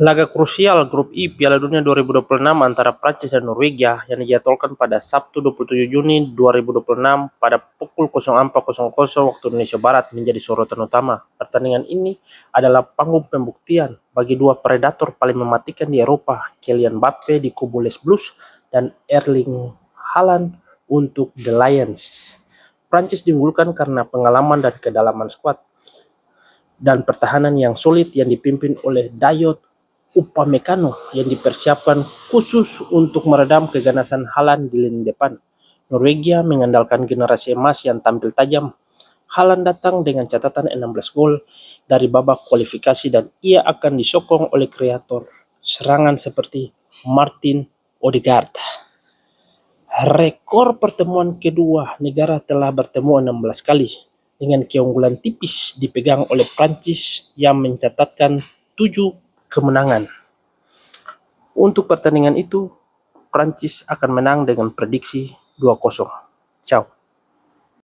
Laga krusial Grup I Piala Dunia 2026 antara Prancis dan Norwegia yang dijadwalkan pada Sabtu 27 Juni 2026 pada pukul 04.00 waktu Indonesia Barat menjadi sorotan utama. Pertandingan ini adalah panggung pembuktian bagi dua predator paling mematikan di Eropa, Kylian Mbappe di kubu Les Blues dan Erling Haaland untuk The Lions. Prancis diunggulkan karena pengalaman dan kedalaman skuad dan pertahanan yang solid yang dipimpin oleh Dayot Upamecano yang dipersiapkan khusus untuk meredam keganasan Haaland di lini depan. Norwegia mengandalkan generasi emas yang tampil tajam. Haaland datang dengan catatan 16 gol dari babak kualifikasi dan ia akan disokong oleh kreator serangan seperti Martin Odegaard. Rekor pertemuan kedua negara telah bertemu 16 kali dengan keunggulan tipis dipegang oleh Prancis yang mencatatkan 7 kemenangan. Untuk pertandingan itu, Prancis akan menang dengan prediksi 2-0. Ciao.